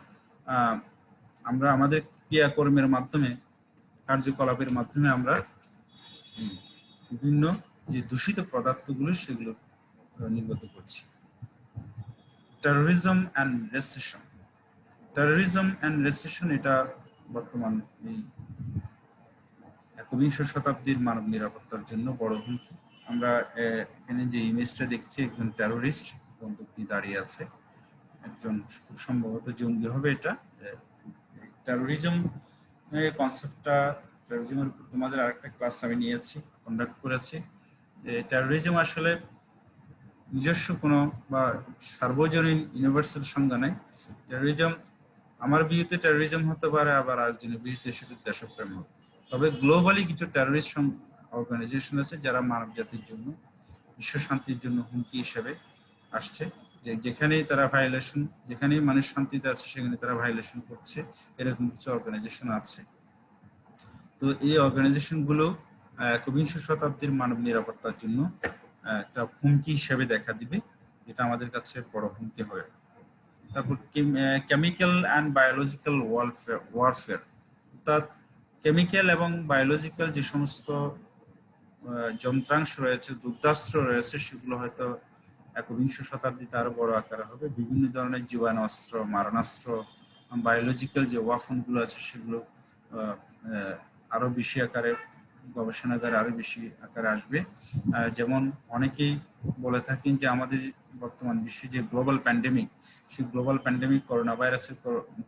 আমরা আমাদের ক্রিয়াকর্মের মাধ্যমে, কার্যকলাপের মাধ্যমে আমরা বিভিন্ন যে দূষিত পদার্থগুলো সেগুলো নির্গত করছি। টেরোরিজম অ্যান্ড রেসেশন, টেরোরিজম অ্যান্ড রেসেশন এটা বর্তমান এই একবিংশ শতাব্দীর মানব নিরাপত্তার জন্য বড় হুমকি। আমরা এখানে যে ইমেজটা দেখছি, একজন টেরোরিস্ট বন্দুক নিয়ে দাঁড়িয়ে আছে, একজন খুব সম্ভবত জঙ্গি হবে। এটা টেরোরিজম কনসেপ্টটা, টেরোরিজমের উপর তোমাদের আরেকটা ক্লাস আমি নিয়েছি, কন্ডাক্ট করেছি। টেরোরিজম আসলে নিজস্ব কোনো বা সার্বজনীন ইউনিভার্সাল সংজ্ঞা নেই। টেরোরিজম আমার বিরুদ্ধে টেরোরিজম হতে পারে, আবার আরেকজনের বিরুদ্ধে সেটা দেশপ্রেম হবে। তবে গ্লোবালি কিছু টেরোরিস্ট অর্গানাইজেশন আছে যারা মানব জাতির জন্য, বিশ্ব শান্তির জন্য হুমকি হিসেবে আসছে। যে যেখানেই তারা ভায়োলেশন, যেখানেই মানুষ শান্তিতে আছে সেখানে তারা ভায়োলেশন করছে, এরকম কিছু অর্গানাইজেশন আছে। তো এই অর্গানাইজেশনগুলো একবিংশ শতাব্দীর মানব নিরাপত্তার জন্য একটা হুমকি হিসেবে দেখা দিবে, যেটা আমাদের কাছে বড় হুমকি হবে। তারপর কেমিক্যাল অ্যান্ড বায়োলজিক্যাল ওয়ারফেয়ার, অর্থাৎ কেমিক্যাল এবং বায়োলজিক্যাল যে সমস্ত যন্ত্রাংশ রয়েছে, যুদ্ধাস্ত্র রয়েছে, সেগুলো হয়তো একবিংশ শতাব্দীতে আরো বড় আকারে হবে। বিভিন্ন ধরনের জীবাণুস্ত্র, মারণাস্ত্র, বায়োলজিক্যাল যে ওয়াফনগুলো আছে সেগুলো আরো বেশি আকারে গবেষণাগারে আরো বেশি আকারে আসবে। যেমন অনেকেই বলে থাকেন যে আমাদের বর্তমান বিশ্বে যে গ্লোবাল প্যান্ডেমিক, সেই গ্লোবাল প্যান্ডেমিক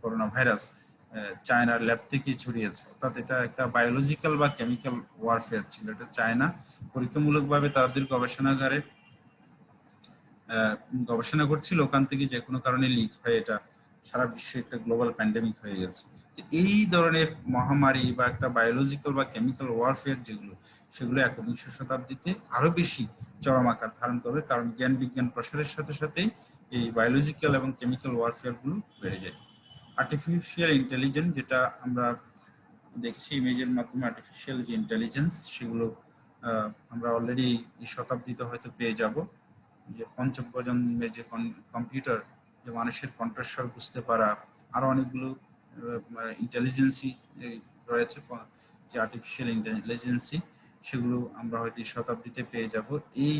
করোনা ভাইরাস চায়নার ল্যাব থেকে ছড়িয়েছে, অর্থাৎ এটা একটা বায়োলজিক্যাল বা কেমিক্যাল ওয়ারফেয়ার ছিল। এটা চায়না পরীক্ষামূলকভাবে তাদের গবেষণাগারে গবেষণা করছিল, ওখান থেকে যে কোনো কারণে লিক হয়ে এটা সারা বিশ্বে একটা গ্লোবাল প্যান্ডেমিক হয়ে গেছে। এই ধরনের মহামারী বা একটা বায়োলজিক্যাল বা কেমিক্যাল ওয়ারফেয়ার যেগুলো, সেগুলো একবিংশ শতাব্দীতে আরো বেশি চরম আকার ধারণ করবে, কারণ জ্ঞান বিজ্ঞান প্রসারের সাথে সাথেই এই বায়োলজিক্যাল এবং কেমিক্যাল ওয়ারফেয়ার গুলো বেড়ে যায়। আর্টিফিশিয়াল ইন্টেলিজেন্স, যেটা আমরা দেখছি ইমেজের মাধ্যমে, আর্টিফিশিয়াল যে ইন্টেলিজেন্স, সেগুলো আমরা অলরেডি এই শতাব্দীতে হয়তো পেয়ে যাব। যে পঞ্চম প্রজন্মের যে কম্পিউটার, যে মানুষের কণ্ঠস্বর বুঝতে পারা, আরো অনেকগুলো ইন্টেলিজেন্সি রয়েছে, যে আর্টিফিশিয়াল ইন্টেলিজেন্সি, সেগুলো আমরা হয়তো এই শতাব্দীতে পেয়ে যাব। এই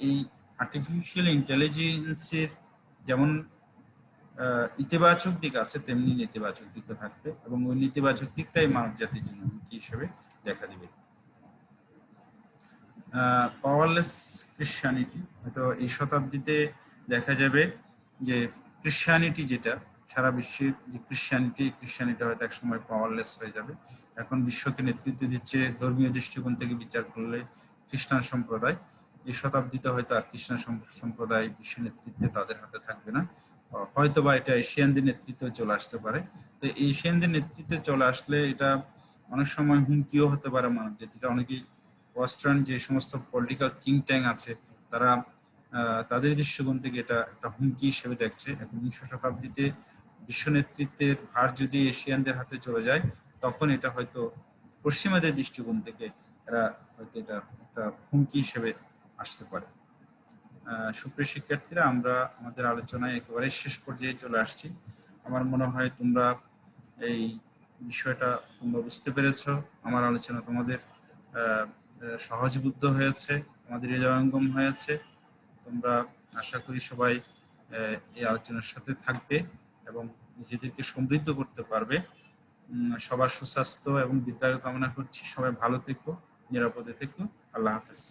এই আর্টিফিশিয়াল ইন্টেলিজেন্সের যেমন ইতিবাচক দিক আছে, তেমনি নেতিবাচক দিকও থাকবে, এবং ওই নেতিবাচক দিকটাই মানব জাতির জন্য হুমকি হিসেবে দেখা দিবে। পাওয়ারলেস ক্রিশ্চিয়ানিটি, হয়তো এই শতাব্দীতে দেখা যাবে যে ক্রিশ্চিয়ানিটি, যেটা সারা বিশ্বের যে ক্রিশ্চিয়ানিটি হয়তো একসময় পাওয়ারলেস হয়ে যাবে। এখন বিশ্বকে নেতৃত্ব দিচ্ছে ধর্মীয় দৃষ্টিকোণ থেকে বিচার করলে খ্রিস্টান সম্প্রদায়। এই শতাব্দীতে হয়তো আর খ্রিস্টান সম্প্রদায় বিশ্ব নেতৃত্বে তাদের হাতে থাকবে না, হয়তো বা এটা এশিয়ানদের নেতৃত্বে চলে আসতে পারে। তো এশিয়ানদের নেতৃত্বে চলে আসলে এটা অনেক সময় হুমকিও হতে পারে মানব জাতিটা। অনেকেই ওয়েস্টার্ন যে সমস্ত পলিটিক্যাল থিঙ্ক ট্যাঙ্ক আছে, তারা তাদের দৃষ্টিকোণ থেকে এটা একটা হুমকি হিসেবে দেখছে। একবিংশ শতাব্দীতে বিশ্ব নেতৃত্বের ভার যদি এশিয়ানদের হাতে চলে যায়, তখন এটা হয়তো পশ্চিমাদের দৃষ্টিকোণ থেকে এরা হয়তো এটা একটা হুমকি হিসেবে আসতে পারে। সুপ্রিয় শিক্ষার্থীরা, আমরা আমাদের আলোচনায় একেবারে শেষ পর্যায়ে চলে আসছি। আমার মনে হয় তোমরা এই বিষয়টা তোমরা বুঝতে পেরেছ। আমার আলোচনা তোমাদের সহজবুদ্ধ হয়েছে, আমাদের হৃদয়ঙ্গম হয়েছে। তোমরা আশা করি সবাই এই আলোচনার সাথে থাকবে এবং নিজেদেরকে সমৃদ্ধ করতে পারবে। সবার সুস্বাস্থ্য এবং দীর্ঘায়ু কামনা করছি। সবাই ভালো থেকো, নিরাপদে থেকো। আল্লাহ হাফেজ।